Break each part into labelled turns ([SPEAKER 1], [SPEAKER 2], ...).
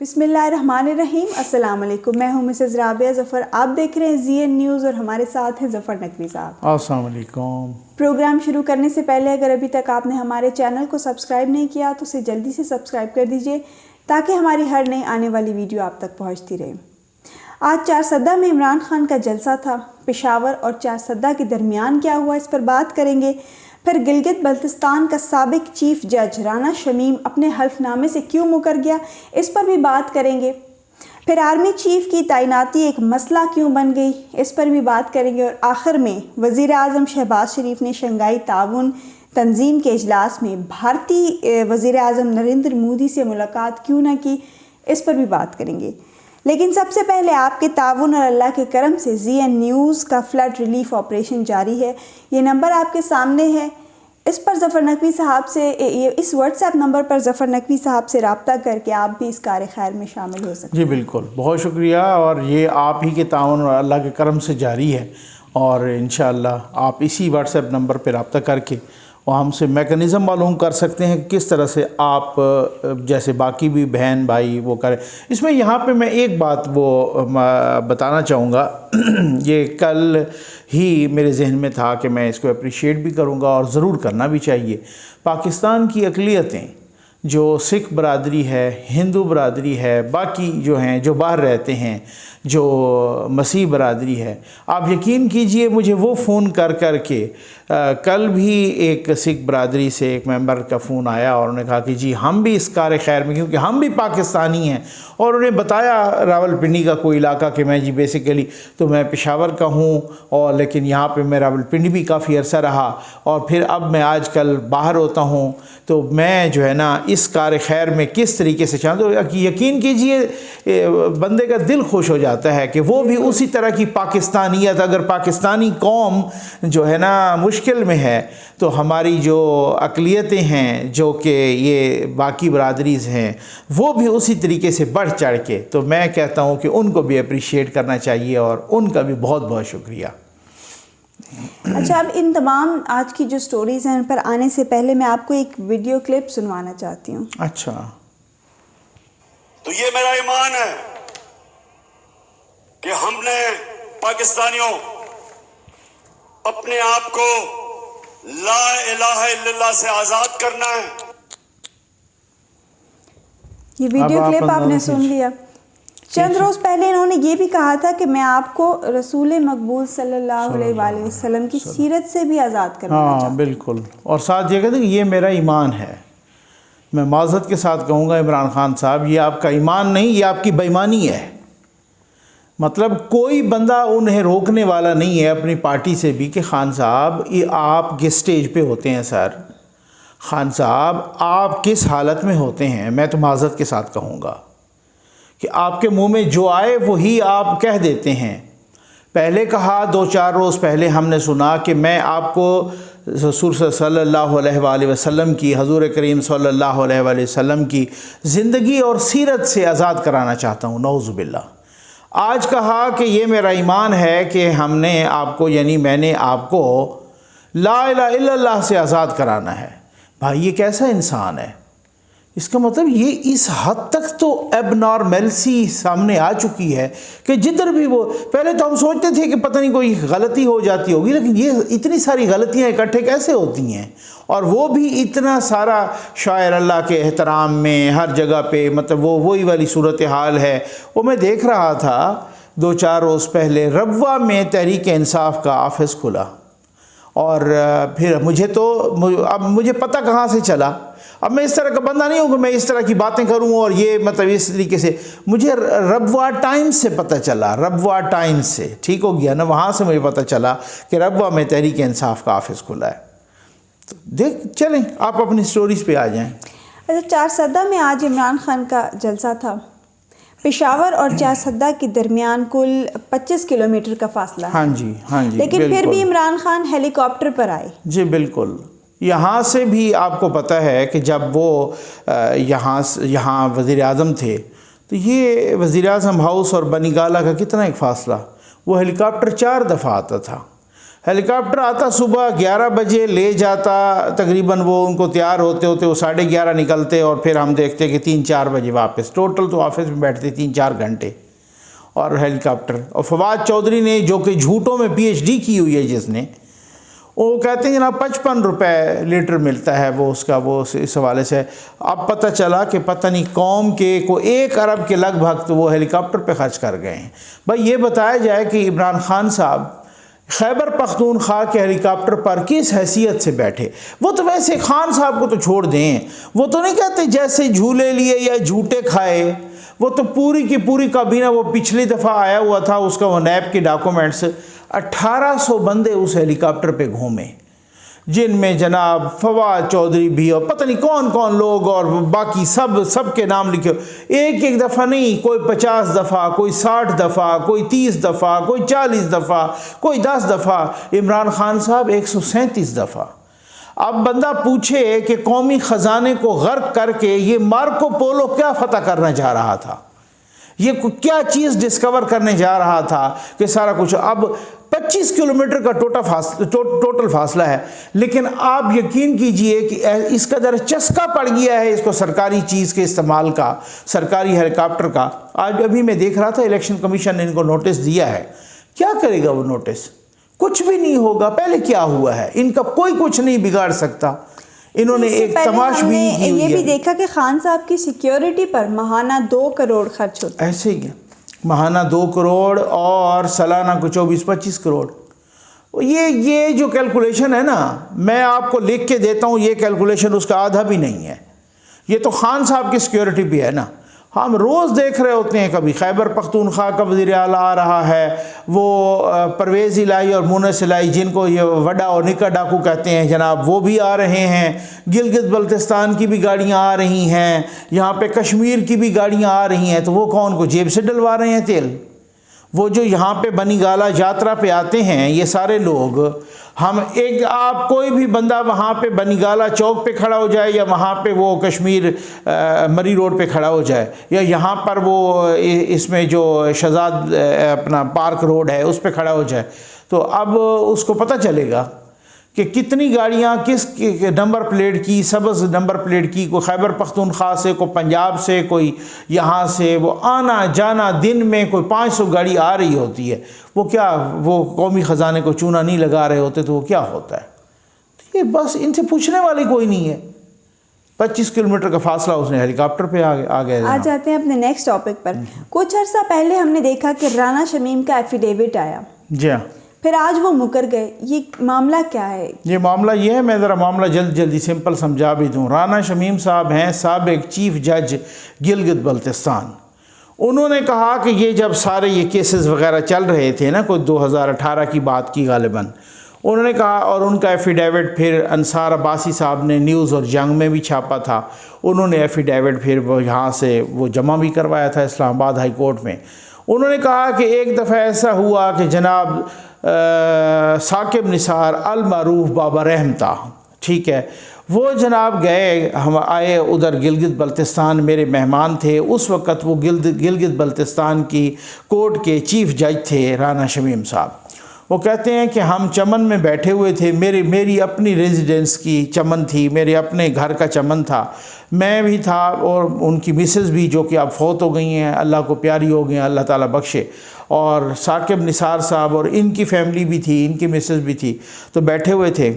[SPEAKER 1] बिस्मिल्लाहिर्रहमानिर्रहीम। अस्सलाम वालेकुम। मैं हूं मिसेज़ राबिया ज़फ़र। आप देख रहे हैं ZN न्यूज़ और हमारे साथ हैं ज़फ़र नकवी साहब।
[SPEAKER 2] अस्सलाम वालेकुम।
[SPEAKER 1] प्रोग्राम शुरू करने से पहले अगर अभी तक आपने हमारे चैनल को सब्सक्राइब नहीं किया तो उसे जल्दी से सब्सक्राइब कर दीजिए ताकि हमारी हर नई आने वाली वीडियो आप तक पहुँचती रहे। आज चारसद्दा में इमरान खान का जलसा था। पेशावर और चारसद्दा के दरमियान क्या हुआ, इस पर बात करेंगे। फिर गिलगित बल्तिस्तान का साबिक चीफ जज राना शमीम अपने हल्फनामे से क्यों मुकर गया, इस पर भी बात करेंगे। फिर आर्मी चीफ की तैनाती एक मसला क्यों बन गई, इस पर भी बात करेंगे। और आखिर में वज़ीर आज़म शहबाज शरीफ ने शंघाई ताउन तंजीम के इजलास में भारतीय वज़ीर आज़म नरेंद्र मोदी से मुलाकात क्यों न की, इस पर भी बात करेंगे। लेकिन सबसे पहले आपके ताउन और अल्लाह के करम से ZN न्यूज़ का फ्लड रिलीफ ऑपरेशन जारी है। ये नंबर आपके सामने है। इस पर ज़फ़र नकवी साहब से इस व्हाट्सएप नंबर पर ज़फ़र नकवी साहब से रब्ता करके आप भी इस कार खैर में शामिल हो सकते हैं।
[SPEAKER 2] जी बिल्कुल, बहुत शुक्रिया। और ये आप ही के ताउन और अल्लाह के करम से जारी है और इंशाअल्लाह आप इसी व्हाट्सएप नंबर पर रब्ता करके और हमसे मैकेनिज़्म मालूम कर सकते हैं कि किस तरह से आप जैसे बाकी भी बहन भाई वो करें। इसमें यहाँ पे मैं एक बात वो बताना चाहूँगा ये कल ही मेरे जहन में था कि मैं इसको अप्रिशिएट भी करूँगा और ज़रूर करना भी चाहिए। पाकिस्तान की अक़लियतें जो सिख बरादरी है, हिंदू बरादरी है, बाकी जो हैं जो बाहर रहते हैं, जो मसीह बरादरी है, आप यकीन कीजिए मुझे वो फ़ोन कर कर के कल भी एक सिख बरादरी से एक मेंबर का फ़ोन आया और उन्होंने कहा कि जी हम भी इस कार खैर में, क्योंकि हम भी पाकिस्तानी हैं। और उन्हें बताया रावलपिंडी का कोई इलाका कि मैं जी बेसिकली तो मैं पेशावर का हूँ और लेकिन यहाँ पे मैं रावलपिंडी भी काफ़ी अरसा रहा और फिर अब मैं आजकल बाहर होता हूँ, तो मैं जो है ना इस कार खैर में किस तरीके से चाहता हूँ। यकीन कीजिए बंदे का दिल खुश हो जाता है कि वो भी उसी तरह की पाकिस्तानियत, अगर पाकिस्तानी कौम जो है ना मुश्किल में है तो हमारी जो अक़लियतें हैं जो कि ये बाकी बरादरीज़ हैं वो भी उसी तरीके से बढ़ चढ़ के, तो मैं कहता हूँ कि उनको भी अप्रिशिएट करना चाहिए और उनका भी बहुत बहुत शुक्रिया।
[SPEAKER 1] अच्छा, अब इन तमाम आज की जो स्टोरीज़ हैं उन पर आने से पहले मैं आपको एक वीडियो क्लिप सुनवाना चाहती हूँ।
[SPEAKER 2] अच्छा,
[SPEAKER 3] तो ये मेरा ईमान है कि हमने पाकिस्तानियों अपने आप को ला इलाहा इल्लल्लाह से आज़ाद करना है।
[SPEAKER 1] ये वीडियो क्लिप आपने सुन लिया। चंद रोज़ पहले इन्होंने ये भी कहा था कि मैं आपको रसूल मकबूल सल्लल्लाहु अलैहि वसल्लम की सीरत से भी आज़ाद करना चाहता हूं।
[SPEAKER 2] बिल्कुल। और साथ ये कहते हैं कि ये मेरा ईमान है। मैं माज़रत के साथ कहूँगा इमरान खान साहब, ये आपका ईमान नहीं, ये आपकी बेईमानी है। मतलब कोई बंदा उन्हें रोकने वाला नहीं है अपनी पार्टी से भी कि खान साहब ये आप किस स्टेज पे होते हैं सर, खान साहब आप किस हालत में होते हैं। मैं तो माज़रत के साथ कहूँगा कि आपके मुंह में जो आए वही आप कह देते हैं। पहले कहा 2-4 रोज़ पहले हमने सुना कि मैं आपको रसूल सल्लल्लाहु अलैहि वसल्लम की, हज़ूर करीम सल्लल्लाहु अलैहि वसल्लम की ज़िंदगी और सीरत से आज़ाद कराना चाहता हूँ, नऊज़ुबिल्लाह। आज कहा कि ये मेरा ईमान है कि हमने आपको यानी मैंने आपको ला इलाहा इल्लल्लाह से आज़ाद कराना है। भाई ये कैसा इंसान है? इसका मतलब ये इस हद तक तो एबनॉर्मलसी सामने आ चुकी है कि जिधर भी वो, पहले तो हम सोचते थे कि पता नहीं कोई गलती हो जाती होगी, लेकिन ये इतनी सारी गलतियां इकट्ठे कैसे होती हैं, और वो भी इतना सारा शायर अल्लाह के एहतराम में हर जगह पे, मतलब वो वही वाली सूरत हाल है। वो मैं देख रहा था 2-4 रोज़ पहले रबवा में तहरीक इंसाफ का ऑफिस खुला और फिर अब मुझे पता कहाँ से चला। अब मैं इस तरह का बंदा नहीं हूँ कि मैं इस तरह की बातें करूँ और ये मतलब इस तरीके से, मुझे रबवा टाइम्स से पता चला, रबवा टाइम्स से, ठीक हो गया ना, वहाँ से मुझे पता चला कि रबवा में तहरीक इंसाफ का ऑफिस खुला है। तो देख चलें, आप अपनी स्टोरीज़ पे आ जाएं।
[SPEAKER 1] अच्छा, चारसद्दा में आज इमरान खान का जलसा था। पेशावर और चारसद्दा के दरमियान कुल 25 किलोमीटर का फासला है।
[SPEAKER 2] हाँ जी, हाँ जी।
[SPEAKER 1] लेकिन फिर भी इमरान खान हेलीकॉप्टर पर आए।
[SPEAKER 2] जी बिल्कुल। यहाँ से भी आपको पता है कि जब वो यहाँ वज़ीर आज़म थे तो ये वज़ीर आज़म हाउस और बनीगाला का कितना एक फ़ासला, वो हेलीकॉप्टर 4 दफ़ा आता था। हेलीकॉप्टर आता सुबह 11 बजे, ले जाता तकरीबन, वो उनको तैयार होते होते वो 11:30 निकलते और फिर हम देखते कि 3-4 बजे वापस। टोटल तो ऑफिस में बैठते 3-4 घंटे और हेलीकॉप्टर। और फवाद चौधरी ने, जो कि झूठों में PhD की हुई है जिसने, वो कहते हैं जनाब 55 रुपये लीटर मिलता है वो उसका, वो इस हवाले से अब पता चला कि पता नहीं कौम के को 1 अरब के लगभग तो वो हेलीकॉप्टर पे खर्च कर गए हैं। भाई ये बताया जाए कि इमरान खान साहब खैबर पख्तूनख्वा के हेलीकॉप्टर पर किस हैसियत से बैठे। वो तो वैसे खान साहब को तो छोड़ दें, वो तो नहीं कहते जैसे झूले लिए या झूठे खाए, वो तो पूरी की पूरी काबीना, वो पिछली दफ़ा आया हुआ था उसका वो नैब के डॉक्यूमेंट्स, 1800 बंदे उस हेलीकॉप्टर पे घूमे, जिनमें जनाब फवाद चौधरी भी और पता नहीं कौन कौन लोग और बाकी सब के नाम लिखे। एक दफ़ा नहीं, कोई 50 दफ़ा, कोई 60 दफ़ा, कोई 30 दफ़ा, कोई 40 दफ़ा, कोई 10 दफ़ा। इमरान खान साहब 137 दफ़ा। अब बंदा पूछे कि कौमी ख़जाने को गर्क करके ये मार्को पोलो क्या फ़तह करना चाह रहा था, ये क्या चीज़ डिस्कवर करने जा रहा था कि सारा कुछ। अब 25 किलोमीटर का टोटल फासला है, लेकिन आप यकीन कीजिए कि इसका ज़रा चस्का पड़ गया है इसको सरकारी चीज़ के इस्तेमाल का, सरकारी हेलीकॉप्टर का। आज अभी मैं देख रहा था इलेक्शन कमीशन ने इनको नोटिस दिया है, क्या करेगा वो नोटिस? कुछ भी नहीं होगा। पहले क्या हुआ है, इनका कोई कुछ नहीं बिगाड़ सकता। इन्होंने एक तमाशबीनी की हुई है।
[SPEAKER 1] ये भी देखा कि खान साहब की सिक्योरिटी पर माहाना 2 करोड़ खर्च होता है।
[SPEAKER 2] ऐसे ही है, माहाना 2 करोड़ और सालाना को 24-25 करोड़। ये जो कैलकुलेशन है ना, मैं आपको लिख के देता हूँ, ये कैलकुलेशन उसका आधा भी नहीं है। ये तो खान साहब की सिक्योरिटी भी है ना। हम रोज़ देख रहे होते हैं, कभी खैबर पख्तूनख्वा का वज़ीर आला आ रहा है, वो परवेज़ इलाही और मुनस इलाही, जिनको ये वडा और निका डाकू कहते हैं जनाब, वो भी आ रहे हैं। गिलगित बल्तिस्तान की भी गाड़ियाँ आ रही हैं, यहाँ पे कश्मीर की भी गाड़ियाँ आ रही हैं। तो वो कौन को जेब से डलवा रहे हैं तेल? वो जो यहाँ पे बनीगाला यात्रा पे आते हैं ये सारे लोग, आप कोई भी बंदा वहाँ पे बनीगाला चौक पे खड़ा हो जाए या वहाँ पे वो कश्मीर मरी रोड पे खड़ा हो जाए या यहाँ पर वो इसमें जो शहजाद अपना पार्क रोड है उस पे खड़ा हो जाए, तो अब उसको पता चलेगा कि कितनी गाड़ियाँ किस नंबर प्लेट की, सबज़ नंबर प्लेट की, कोई खैबर पख्तूनख्वा से, कोई पंजाब से, कोई यहाँ से, वो आना जाना दिन में कोई 500 गाड़ी आ रही होती है। वो क्या, वो कौमी ख़जाने को चूना नहीं लगा रहे होते तो वो क्या होता है? तो ये बस इनसे पूछने वाली कोई नहीं है। 25 किलोमीटर का फासला उसने हेलीकॉप्टर पे आ गए।
[SPEAKER 1] आ जाते हैं अपने नेक्स्ट टॉपिक पर। कुछ अर्सा पहले हमने देखा कि राना शमीम का एफिडेविट आया,
[SPEAKER 2] जी हाँ,
[SPEAKER 1] फिर आज वो मुकर गए। ये मामला क्या है?
[SPEAKER 2] ये मामला ये है, मैं ज़रा मामला जल्दी सिंपल समझा भी दूँ। राना शमीम साहब हैं साबिक चीफ जज गिलगित बल्तिस्तान। उन्होंने कहा कि ये जब सारे ये केसेस वगैरह चल रहे थे ना, कोई 2018 की बात की गालिबन, उन्होंने कहा, और उनका एफिडेविट फिर अंसार अब्बासी साहब ने न्यूज़ और जंग में भी छापा था। उन्होंने एफिडेविट फिर वो यहाँ से वो जमा भी करवाया था इस्लामाबाद हाई कोर्ट में। उन्होंने कहा कि एक दफ़ा ऐसा हुआ कि जनाब साकिब निसार अल मारूफ बाबा रहम था, ठीक है, वो जनाब गए, हम आए उधर गिलगित बल्तिस्तान, मेरे मेहमान थे उस वक़्त। वो गिलगित बल्तिस्तान की कोर्ट के चीफ जज थे राना शमीम साहब। वो कहते हैं कि हम चमन में बैठे हुए थे, मेरी अपनी रेजिडेंस की चमन थी, मेरे अपने घर का चमन था, मैं भी था और उनकी मिसेस भी, जो कि अब फौत हो गई हैं, अल्लाह को प्यारी हो गई हैं, अल्लाह ताला बख्शे, और साकिब निसार साहब और इनकी फैमिली भी थी, इनकी मिसेस भी थी। तो बैठे हुए थे,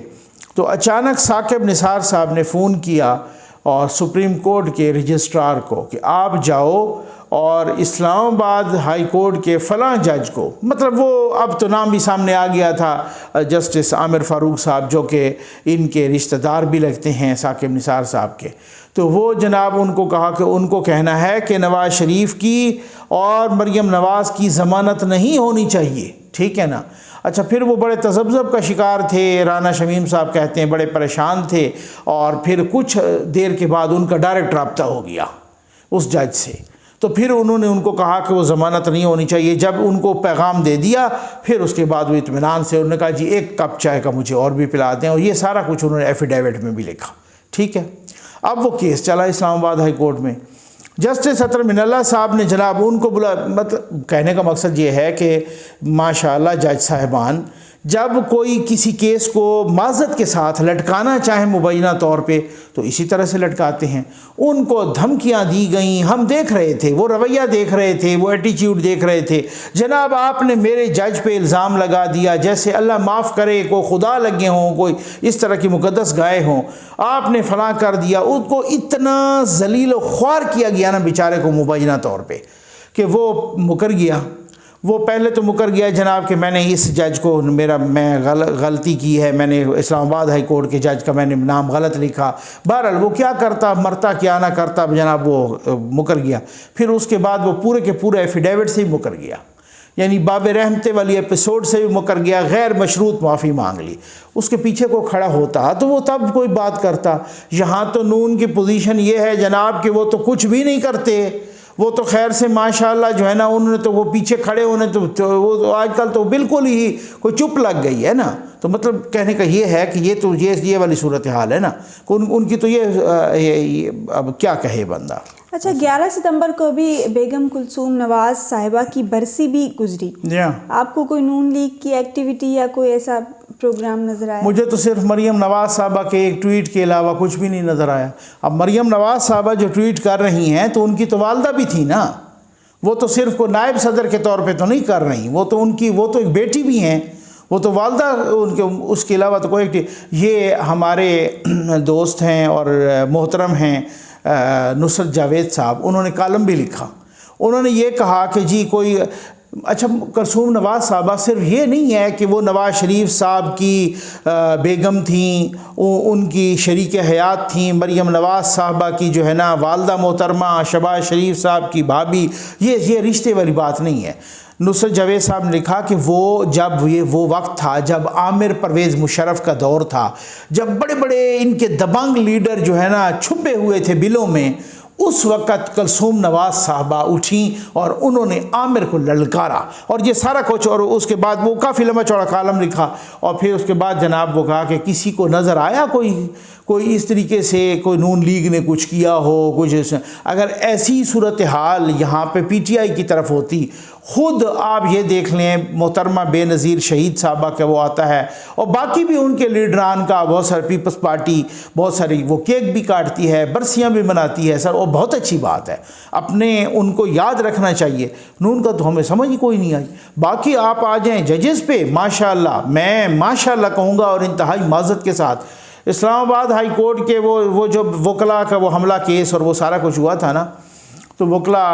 [SPEAKER 2] तो अचानक साकिब निसार साहब ने फ़ोन किया और सुप्रीम कोर्ट के रजिस्ट्रार को कि आप जाओ और इस्लामाबाद हाई कोर्ट के फ़लाँ जज को, मतलब वो अब तो नाम भी सामने आ गया था, जस्टिस आमिर फ़ारूक साहब, जो कि इनके रिश्तेदार भी लगते हैं साकिब निसार साहब के। तो वो जनाब उनको कहा कि उनको कहना है कि नवाज़ शरीफ की और मरीम नवाज़ की ज़मानत नहीं होनी चाहिए, ठीक है ना। अच्छा, फिर वो बड़े तज़ब्ज़ब का शिकार थे, राना शमीम साहब कहते हैं बड़े परेशान थे, और फिर कुछ देर के बाद उनका डायरेक्ट रब्ता हो गया उस जज से। तो फिर उन्होंने उनको कहा कि वो ज़मानत नहीं होनी चाहिए। जब उनको पैगाम दे दिया, फिर उसके बाद वो इत्मीनान से उन्होंने कहा जी 1 कप चाय का मुझे और भी पिला दें, और ये सारा कुछ उन्होंने एफिडेविट में भी लिखा, ठीक है। अब वो केस चला इस्लामाबाद हाई कोर्ट में। जस्टिस अतर मिनल्ला साहब ने जनाब उनको बुला, मतलब कहने का मकसद ये है कि माशाअल्लाह जज साहिबान जब कोई किसी केस को माज़त के साथ लटकाना चाहे मुबैना तौर पे तो इसी तरह से लटकाते हैं। उनको धमकियां दी गई, हम देख रहे थे, वो रवैया देख रहे थे, वो एटीट्यूड देख रहे थे। जनाब आपने मेरे जज पे इल्ज़ाम लगा दिया जैसे अल्लाह माफ़ करे को खुदा लगे हों, कोई इस तरह की मुकद्दस गाय हों, आपने फलां कर दिया। उसको इतना जलील ख्वार किया गया ना बेचारे को मुबैना तौर पे कि वो मुकर गया। वो पहले तो मुकर गया जनाब कि मैंने इस जज को गलती की है, मैंने इस्लामाबाद हाई कोर्ट के जज का मैंने नाम गलत लिखा। बहरहाल वो क्या करता, मरता क्या ना करता, जनाब वो मुकर गया। फिर उसके बाद वो पूरे के पूरे एफिडेविट से ही मुकर गया, यानी बाब रहमते वाली एपिसोड से भी मुकर गया, गैर मशरूत माफ़ी मांग ली। उसके पीछे को खड़ा होता तो वो तब कोई बात करता। यहाँ तो नून की पोजीशन ये है जनाब कि वो तो कुछ भी नहीं करते, वो तो खैर से माशाल्लाह जो है ना, उन्होंने तो वो पीछे खड़े होने तो वो तो आजकल तो बिल्कुल ही कोई चुप लग गई है ना। तो मतलब कहने का ये है कि ये वाली सूरत हाल है ना, उनकी तो ये अब क्या कहे बंदा।
[SPEAKER 1] अच्छा, 11 सितंबर को भी बेगम कुलसूम नवाज साहिबा की बरसी भी गुजरी। आपको कोई नून लीग की एक्टिविटी या कोई ऐसा प्रोग्राम नज़र आया?
[SPEAKER 2] मुझे तो सिर्फ मरियम नवाज साहबा के एक ट्वीट के अलावा कुछ भी नहीं नज़र आया। अब मरियम नवाज साहबा जो ट्वीट कर रही हैं तो उनकी तो वालदा भी थी ना, वो तो सिर्फ को नायब सदर के तौर पे तो नहीं कर रही, वो तो एक बेटी भी हैं, वो तो वालदा उनके, उसके अलावा तो कोई। ये हमारे दोस्त हैं और मोहतरम हैं नुसरत जावेद साहब, उन्होंने कॉलम भी लिखा। उन्होंने ये कहा कि जी कोई अच्छा, कुलसूम नवाज साहबा सिर्फ ये नहीं है कि वो नवाज शरीफ साहब की बेगम थी, उनकी शरीक हयात थी। मरियम नवाज साहबा की जो है ना वालदा मोहतरमा शहबाज शरीफ साहब की भाभी, ये रिश्ते वाली बात नहीं है। नुसरत जावेद साहब ने लिखा कि वो वक्त था जब आमिर परवेज़ मुशर्रफ का दौर था, जब बड़े बड़े इनके दबंग लीडर जो है ना छुपे हुए थे बिलों में। उस वक़्त कुलसूम नवाज साहबा उठी और उन्होंने आमिर को ललकारा और ये सारा कुछ। और उसके बाद वो काफ़ी लंबा चौड़ा कॉलम लिखा और फिर उसके बाद जनाब वो कहा कि किसी को नज़र आया कोई इस तरीके से कोई नून लीग ने कुछ किया हो कुछ। अगर ऐसी सूरत हाल यहाँ पे पीटीआई की तरफ होती, ख़ुद आप ये देख लें मोहतरमा बेनज़ीर शहीद साहबा का वो आता है और बाकी भी उनके लीडरान का, बहुत सारी पीपल्स पार्टी बहुत सारी वो केक भी काटती है, बरसियाँ भी मनाती है सर, और बहुत अच्छी बात है, अपने उनको याद रखना चाहिए। नून का तो हमें समझ ही कोई नहीं आई। बाकी आप आ जाएँ जजेस पे, माशाल्लाह, मैं माशाल्लाह कहूँगा और इंतहाई माज़त के साथ इस्लामाबाद हाई कोर्ट के वो जो वकला का वो हमला केस और वो सारा कुछ हुआ था ना, तो वकला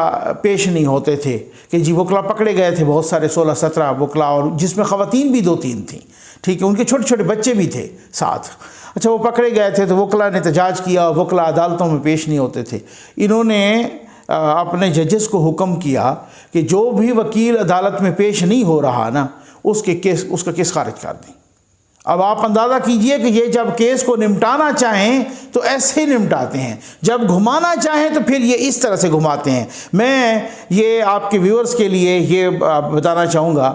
[SPEAKER 2] पेश नहीं होते थे कि जी वकला पकड़े गए थे बहुत सारे 16-17 वकला, और जिसमें ख़वातीन भी 2-3 थी, ठीक है, उनके छोटे छोटे बच्चे भी थे साथ। अच्छा, वो पकड़े गए थे तो वकला ने एहतजाज किया, वकला अदालतों में पेश नहीं होते थे। इन्होंने अपने जजेस को हुक्म किया कि जो भी वकील अदालत में पेश नहीं हो रहा ना उसका केस खारिज कर दें। अब आप अंदाज़ा कीजिए कि ये जब केस को निपटाना चाहें तो ऐसे ही निपटाते हैं, जब घुमाना चाहें तो फिर ये इस तरह से घुमाते हैं। मैं ये आपके व्यूअर्स के लिए ये बताना चाहूँगा,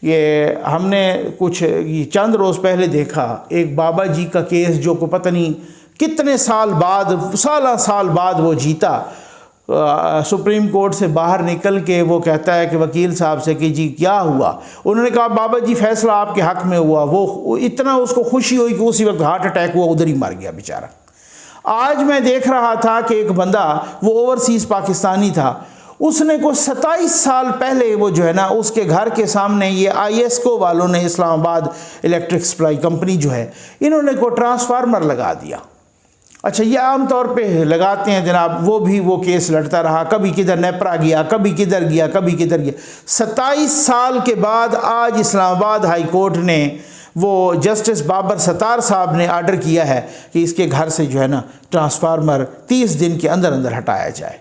[SPEAKER 2] ये हमने कुछ चंद रोज़ पहले देखा एक बाबा जी का केस जो को पता नहीं कितने साल बाद वो जीता। सुप्रीम कोर्ट से बाहर निकल के वो कहता है कि वकील साहब से कि जी क्या हुआ। उन्होंने कहा बाबा जी फैसला आपके हक़ में हुआ। वो इतना उसको खुशी हुई कि उसी वक्त हार्ट अटैक हुआ, उधर ही मर गया बेचारा। आज मैं देख रहा था कि एक बंदा वो ओवरसीज़ पाकिस्तानी था, उसने को 27 साल पहले वो जो है ना उसके घर के सामने ये ISCO वालों ने, इस्लामाबाद इलेक्ट्रिक सप्लाई कंपनी जो है, इन्होंने को ट्रांसफार्मर लगा दिया। अच्छा, ये आम तौर पे लगाते हैं जनाब, वो केस लड़ता रहा, कभी किधर नेपरा गया, कभी किधर गया, कभी किधर गया। 27 साल के बाद आज इस्लामाबाद हाई कोर्ट ने वो जस्टिस बाबर सत्तार साहब ने आर्डर किया है कि इसके घर से जो है ना ट्रांसफार्मर 30 दिन के अंदर अंदर हटाया जाए।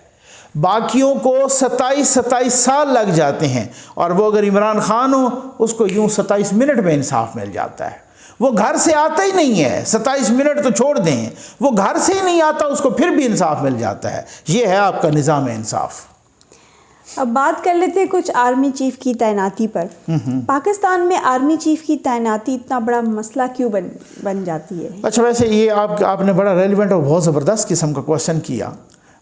[SPEAKER 2] बाकियों को 27 साल लग जाते हैं और वो अगर इमरान खान हो उसको यूँ 27 मिनट में इंसाफ मिल जाता है। वो घर से आता ही नहीं है, 27 मिनट तो छोड़ दें, वो घर से ही नहीं आता, उसको फिर भी इंसाफ मिल जाता है। ये है आपका निज़ाम इंसाफ।
[SPEAKER 1] अब बात कर लेते हैं कुछ आर्मी चीफ की तैनाती पर। पाकिस्तान में आर्मी चीफ की तैनाती इतना बड़ा मसला क्यों बन जाती है?
[SPEAKER 2] अच्छा, वैसे ये आपने बड़ा रेलिवेंट और बहुत ज़बरदस्त किस्म का क्वेश्चन किया।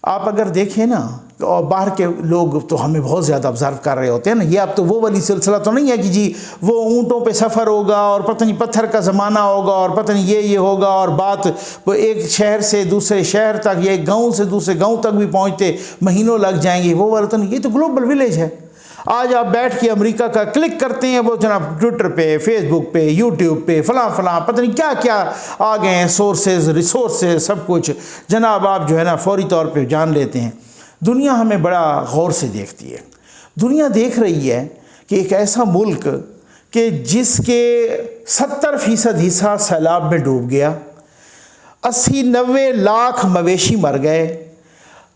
[SPEAKER 2] आप अगर देखें ना, और बाहर के लोग तो हमें बहुत ज़्यादा ऑब्ज़र्व कर रहे होते हैं ना, ये अब तो वो वाली सिलसिला तो नहीं है कि जी वो ऊँटों पे सफ़र होगा और पता नहीं पत्थर का ज़माना होगा और पता नहीं ये होगा, और बात वो एक शहर से दूसरे शहर तक या एक गाँव से दूसरे गाँव तक भी पहुँचते महीनों लग जाएंगे, वो वाला तो नहीं। ये तो ग्लोबल विलेज है। आज आप बैठ के अमेरिका का क्लिक करते हैं, वो जनाब ट्विटर पे, फेसबुक पे, यूट्यूब पे फलां पता नहीं क्या क्या आ गए हैं सोर्सेज, रिसोर्सेज, सब कुछ जनाब आप जो है ना फौरी तौर पे जान लेते हैं। दुनिया हमें बड़ा गौर से देखती है। दुनिया देख रही है कि एक ऐसा मुल्क कि जिसके 70% हिस्सा सैलाब में डूब गया, 80-90 लाख मवेशी मर गए,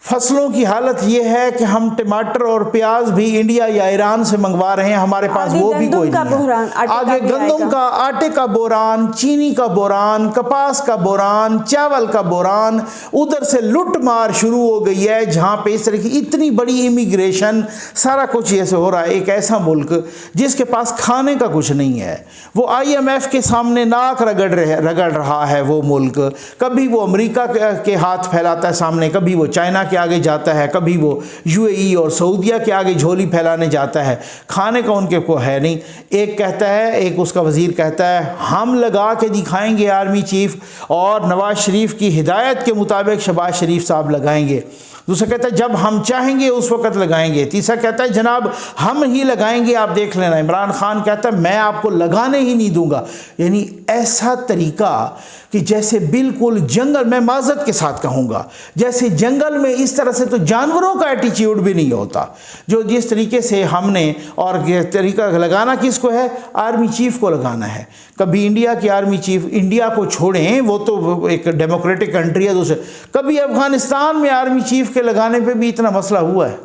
[SPEAKER 2] फसलों की हालत ये है कि हम टमाटर और प्याज भी इंडिया या ईरान से मंगवा रहे हैं, हमारे पास वो भी कोई नहीं है। आगे गंदम का, आटे का बोरान, चीनी का बोरान, कपास का बोरान, चावल का बोरान, उधर से लूट मार शुरू हो गई है, जहाँ पे इस तरह की इतनी बड़ी इमिग्रेशन, सारा कुछ ऐसे हो रहा है। एक ऐसा मुल्क जिसके पास खाने का कुछ नहीं है, वो IMF के सामने नाक रगड़ रहा है। वो मुल्क कभी वो अमेरिका के हाथ फैलाता है सामने, कभी वो चाइना के आगे जाता है, कभी वो UAE और सऊदिया के आगे झोली फैलाने जाता है। खाने का उनके को है नहीं। एक कहता है, एक उसका वजीर कहता है हम लगा के दिखाएंगे आर्मी चीफ, और नवाज शरीफ की हिदायत के मुताबिक शहबाज शरीफ साहब लगाएंगे। दूसरा कहता है जब हम चाहेंगे उस वक़्त लगाएंगे। तीसरा कहता है जनाब हम ही लगाएंगे, आप देख लेना। इमरान खान कहता है मैं आपको लगाने ही नहीं दूंगा। यानी ऐसा तरीका कि जैसे बिल्कुल जंगल, मैं माज़रत के साथ कहूँगा, जैसे जंगल में इस तरह से तो जानवरों का एटीट्यूड भी नहीं होता जो जिस तरीके से हमने, और तरीका लगाना किसको है, आर्मी चीफ को लगाना है। कभी इंडिया की आर्मी चीफ, इंडिया को छोड़ें वो तो एक डेमोक्रेटिक कंट्री है, दूसरे कभी अफगानिस्तान में आर्मी चीफ के लगाने पे भी इतना मसला हुआ है,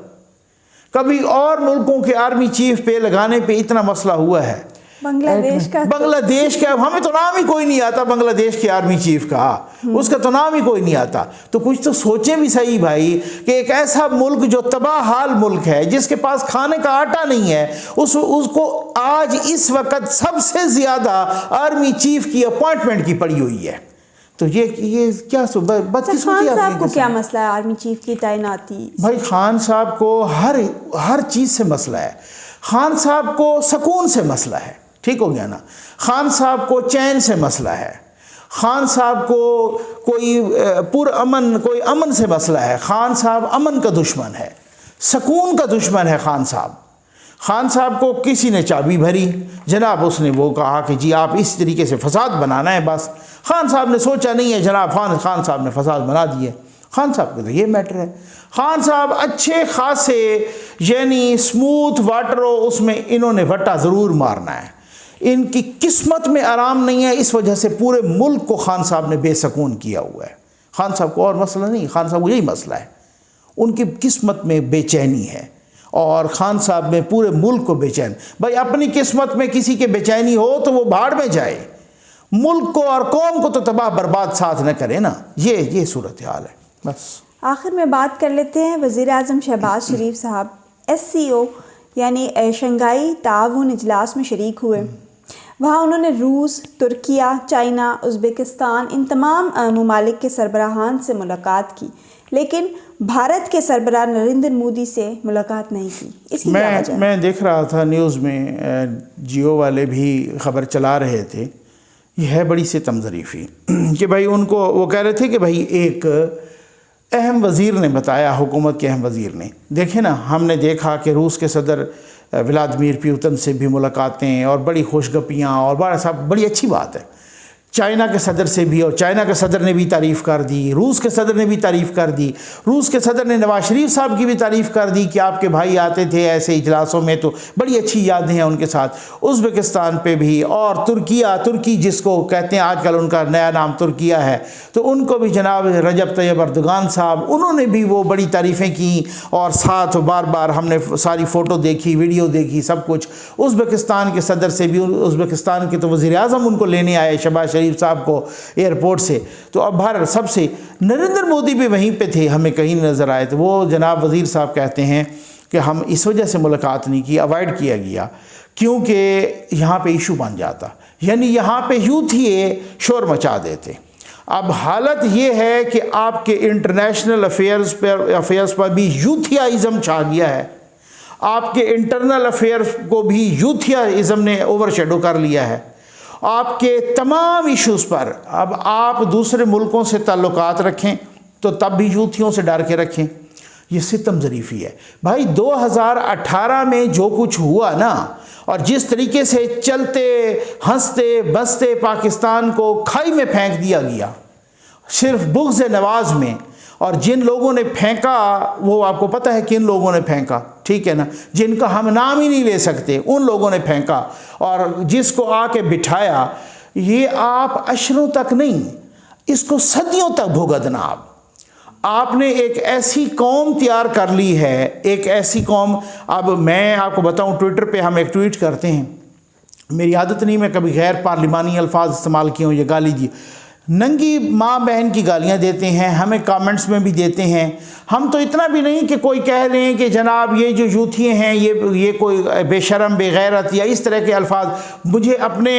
[SPEAKER 2] कभी और मुल्कों के आर्मी चीफ पे लगाने पे इतना मसला हुआ है।
[SPEAKER 1] बांग्लादेश का
[SPEAKER 2] हमें तो नाम ही कोई नहीं आता, बांग्लादेश के आर्मी चीफ का, उसका तो नाम ही कोई नहीं आता। तो कुछ तो सोचें भी सही भाई कि एक ऐसा मुल्क जो तबाह हाल मुल्क है, जिसके पास खाने का आटा नहीं है, उसको आज इस वक्त सबसे ज्यादा आर्मी चीफ की अपॉइंटमेंट की पड़ी हुई है। तो ये क्या
[SPEAKER 1] खान साहब को क्या मसला है आर्मी चीफ की तैनाती?
[SPEAKER 2] भाई खान साहब को हर चीज से मसला है। खान साहब को सुकून से मसला है, ठीक हो गया ना। खान साहब को चैन से मसला है। खान साहब को कोई अमन से मसला है। खान साहब अमन का दुश्मन है, सुकून का दुश्मन है खान साहब। खान साहब को किसी ने चाबी भरी, जनाब उसने वो कहा कि जी आप इस तरीके से फसाद बनाना है, बस खान साहब ने सोचा नहीं है जनाब, खान साहब ने फसाद बना दिए। खान साहब का तो ये मैटर है। खान साहब अच्छे खासे यानी स्मूथ वाटर हो, उसमें इन्होंने वट्टा ज़रूर मारना है। इनकी किस्मत में आराम नहीं है, इस वजह से पूरे मुल्क को खान साहब ने बेसकून किया हुआ है। खान साहब को और मसला नहीं, खान साहब को यही मसला है, उनकी किस्मत में बेचैनी है, और खान साहब में पूरे मुल्क को बेचैन। भाई अपनी किस्मत में किसी के बेचैनी हो तो वो भाड़ में जाए, मुल्क को और कौम को तो तबाह बर्बाद साथ न करे ना। ये सूरत हाल है। बस
[SPEAKER 1] आखिर में बात कर लेते हैं, वज़ीर आज़म शहबाज शरीफ साहब SCO यानी शंघाई ताउन इजलास में शरीक हुए। वहाँ उन्होंने रूस, तुर्किया, चाइना, उज़्बेकिस्तान, इन तमाम ममालिक के सरबराहान से मुलाकात की, लेकिन भारत के सरबराह नरेंद्र मोदी से मुलाकात नहीं की। इसकी क्या वजह?
[SPEAKER 2] मैं देख रहा था न्यूज़ में, जियो वाले भी खबर चला रहे थे। यह है बड़ी सितम ज़रीफ़ी कि भाई उनको वो कह रहे थे कि भाई एक अहम वज़ीर ने बताया, हुकूमत के अहम वज़ीर ने, देखे ना हमने देखा कि रूस के सदर व्लादिमीर पुतिन से भी मुलाकातें और बड़ी खुशगपियाँ और बड़ा सब बड़ी अच्छी बात है। चाइना के सदर से भी, और चाइना के सदर ने भी तारीफ़ कर दी, रूस के सदर ने भी तारीफ़ कर दी। रूस के सदर ने नवाज शरीफ साहब की भी तारीफ़ कर दी कि आपके भाई आते थे ऐसे इजलासों में, तो बड़ी अच्छी यादें हैं उनके साथ। उज़्बेकिस्तान पे भी, और तुर्की जिसको कहते हैं आजकल उनका नया नाम तुर्किया है, तो उनको भी जनाब रजब तैयब अर्दोगान साहब, उन्होंने भी वो बड़ी तारीफ़ें की, और साथ बार बार हमने सारी फ़ोटो देखी, वीडियो देखी, सब कुछ। उज़्बेकिस्तान के सदर से भी, उज़्बेकिस्तान के तो वज़ीर आज़म उनको लेने आए शहबाज शरीफ साहब को एयरपोर्ट से। तो अब भारत सबसे, नरेंद्र मोदी भी वहीं पे थे, हमें कहीं नज़र आए। तो वो जनाब वज़ीर साहब कहते हैं कि हम इस वजह से मुलाकात नहीं की, अवॉइड किया गया क्योंकि यहाँ पे इशू बन जाता, यानी यहाँ पे यूथ ही शोर मचा देते। अब हालत ये है कि आपके इंटरनेशनल अफेयर्स पर भी यूथियाइज़म छा गया है, आपके इंटरनल अफेयर्स को भी यूथियाइज़म ने ओवरशेडो कर लिया है। आपके तमाम इश्यूज़ पर अब आप दूसरे मुल्कों से ताल्लुकात रखें तो तब भी यूथियों से डर के रखें। ये सितम ज़रीफ़ी है भाई। 2018 में जो कुछ हुआ ना, और जिस तरीके से चलते हंसते बसते पाकिस्तान को खाई में फेंक दिया गया सिर्फ बुग़्ज़ नवाज़ में, और जिन लोगों ने फेंका वो आपको पता है किन लोगों ने फेंका, ठीक है ना, जिनका हम नाम ही नहीं ले सकते, उन लोगों ने फेंका और जिसको आके बिठाया। ये आप अशरों तक नहीं, इसको सदियों तक भुगतना। आपने एक ऐसी कौम तैयार कर ली है, एक ऐसी कौम। अब मैं आपको बताऊं, ट्विटर पे हम एक ट्वीट करते हैं, मेरी आदत नहीं, मैं कभी गैर पार्लिमानी अल्फाज इस्तेमाल किए हूँ, ये गाली जी नंगी माँ बहन की गालियाँ देते हैं, हमें कमेंट्स में भी देते हैं। हम तो इतना भी नहीं कि कोई कह रहे हैं कि जनाब ये जो यूथिये हैं ये कोई बेशरम बेगैरत या इस तरह के अल्फाज। मुझे अपने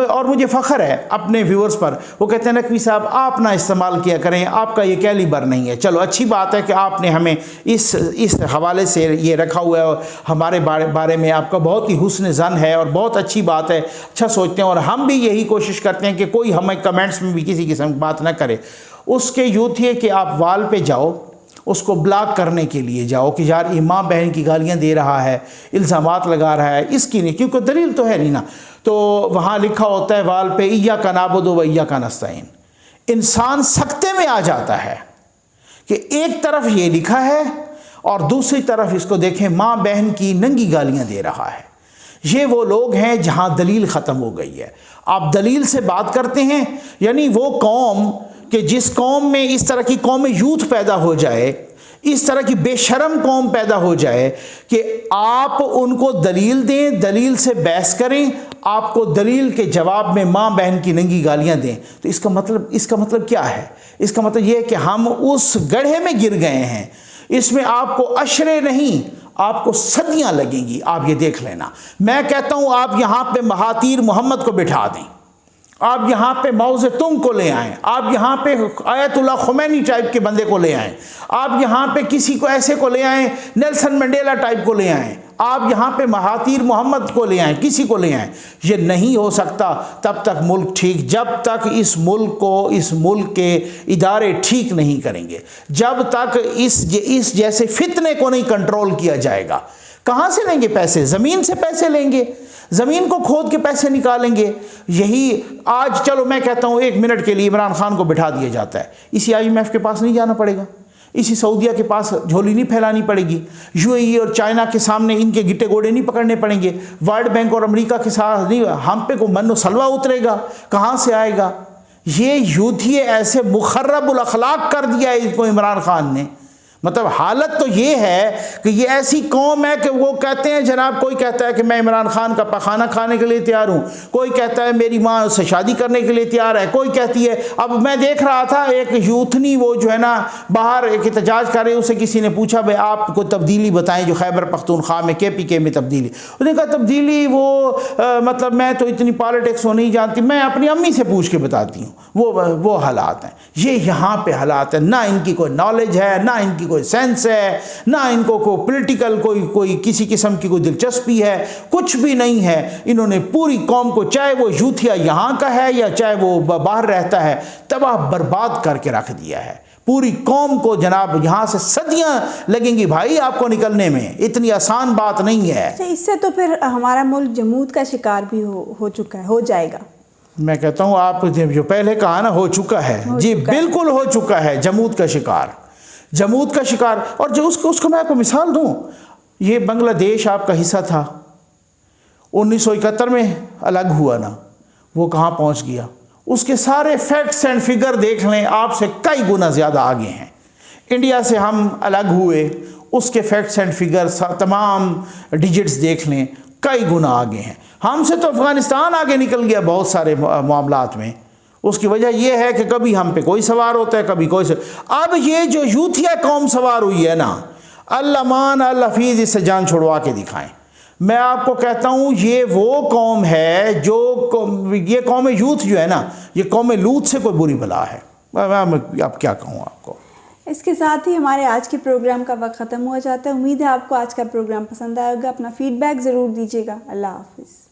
[SPEAKER 2] और मुझे फ़ख्र है अपने व्यूअर्स पर, वो कहते हैं नकवी साहब आप ना इस्तेमाल किया करें, आपका ये कैलिबर नहीं है। चलो अच्छी बात है कि आपने हमें इस हवाले से ये रखा हुआ है और हमारे बारे में आपका बहुत ही हुस्न ज़न है और बहुत अच्छी बात है, अच्छा सोचते हैं। और हम भी यही कोशिश करते हैं कि कोई हमें कमेंट्स में भी किसी किस्म की बात ना करे। उसके यूथिये कि आप वाल पे जाओ, उसको ब्लॉक करने के लिए जाओ कि यार ये माँ बहन की गालियाँ दे रहा है, इल्ज़ामात लगा रहा है, इसकी नहीं, क्योंकि दलील तो है नहीं ना। तो वहाँ लिखा होता है वाल पे इय्याका नअबुदु व इय्याका नस्तईन। इंसान सकते में आ जाता है कि एक तरफ ये लिखा है और दूसरी तरफ इसको देखें माँ बहन की नंगी गालियाँ दे रहा है। ये वो लोग हैं जहाँ दलील ख़त्म हो गई है। आप दलील से बात करते हैं, यानी वो कौम कि जिस कौम में इस तरह की कौम यूथ पैदा हो जाए, इस तरह की बेशरम कौम पैदा हो जाए कि आप उनको दलील दें, दलील से बहस करें, आपको दलील के जवाब में माँ बहन की नंगी गालियाँ दें, तो इसका मतलब क्या है? इसका मतलब ये है कि हम उस गड्ढे में गिर गए हैं। इसमें आपको अशरे नहीं, आपको सदियां लगेंगी। आप ये देख लेना। मैं कहता हूं आप यहां पे महातीर मोहम्मद को बिठा दें, आप यहाँ पे माओ ज़ेतुंग को ले आएँ, आप यहाँ पे आयतुल्लाह खुमैनी टाइप के बंदे को ले आएँ, आप यहाँ पे किसी को ऐसे को ले आएँ, नेल्सन मंडेला टाइप को ले आएँ, आप यहाँ पे महातीर मोहम्मद को ले आएँ, किसी को ले आएँ। ये नहीं हो सकता तब तक मुल्क ठीक, जब तक इस मुल्क के इदारे ठीक नहीं करेंगे, जब तक इस जैसे फितने को नहीं कंट्रोल किया जाएगा। कहाँ से लेंगे पैसे? ज़मीन से पैसे लेंगे, ज़मीन को खोद के पैसे निकालेंगे। यही आज चलो मैं कहता हूँ 1 मिनट के लिए इमरान खान को बिठा दिया जाता है, इसी IMF के पास नहीं जाना पड़ेगा, इसी सऊदिया के पास झोली नहीं फैलानी पड़ेगी, UAE और चाइना के सामने इनके गिट्टे गोड़े नहीं पकड़ने पड़ेंगे, वर्ल्ड बैंक और अमेरिका के साथ नहीं, हम पे को मन्नो सलवा उतरेगा, कहाँ से आएगा? ये यूथिये ऐसे मुखर्रबुल अखलाक कर दिया है इसको इमरान खान ने। मतलब हालत तो ये है कि ये ऐसी कौम है कि वो कहते हैं जनाब, कोई कहता है कि मैं इमरान खान का पखाना खाने के लिए तैयार हूँ, कोई कहता है मेरी माँ उससे शादी करने के लिए तैयार है, कोई कहती है। अब मैं देख रहा था एक यूथनी वो जो है ना बाहर एक एहतजाज कर रहे, उसे किसी ने पूछा भाई आपको तब्दीली बताएं जो खैबर पख्तूनख्वा में KPK में तब्दीली। उसने कहा तब्दीली वो मतलब मैं तो इतनी पॉलिटिक्स वो नहीं जानती, मैं अपनी अम्मी से पूछ के बताती हूँ। वो हालात हैं, ये यहाँ पे हालात है। ना इनकी कोई नॉलेज है, ना इनकी कोई सेंस है, ना इनको कोई पॉलिटिकल कोई किसी किस्म की कोई दिलचस्पी है, कुछ भी नहीं है। इन्होंने पूरी कौम को, चाहे वो यूथिया यहाँ का है या चाहे वो बाहर रहता है, तबाह बर्बाद करके रख दिया है पूरी कौम को। जनाब यहाँ से सदियाँ लगेंगी भाई आपको निकलने में, इतनी आसान बात नहीं है।
[SPEAKER 1] इससे तो फिर हमारा मुल्क जमूत का शिकार भी हो चुका है, हो जाएगा।
[SPEAKER 2] मैं कहता हूँ आप जो पहले कहा ना हो चुका है, जी बिल्कुल हो चुका है जमूत का शिकार। और जो उसको मैं आपको मिसाल दूँ, ये बांग्लादेश आपका हिस्सा था, 1971 में अलग हुआ ना, वो कहाँ पहुँच गया? उसके सारे फैक्ट्स एंड फिगर देख लें, आपसे कई गुना ज़्यादा आगे हैं। इंडिया से हम अलग हुए, उसके फैक्ट्स एंड फिगर्स तमाम डिजिट्स देख लें, कई गुना आगे हैं हमसे। तो अफ़गानिस्तान आगे निकल गया बहुत सारे मामलात में। उसकी वजह यह है कि कभी हम पे कोई सवार होता है, कभी कोई अब ये जो यूथिया कौम सवार हुई है ना, अल्लाह मान अल हफीज़, इससे जान छुड़वा के दिखाएं। मैं आपको कहता हूँ ये वो कौम है जो ये कौम यूथ जो है ना, ये कौम लूत से कोई बुरी बला है। मैं अब क्या कहूँ आपको।
[SPEAKER 1] इसके साथ ही हमारे आज के प्रोग्राम का वक्त ख़त्म हो जाता है। उम्मीद है आपको आज का प्रोग्राम पसंद आएगा। अपना फीडबैक ज़रूर दीजिएगा। अल्लाह हाफिज़।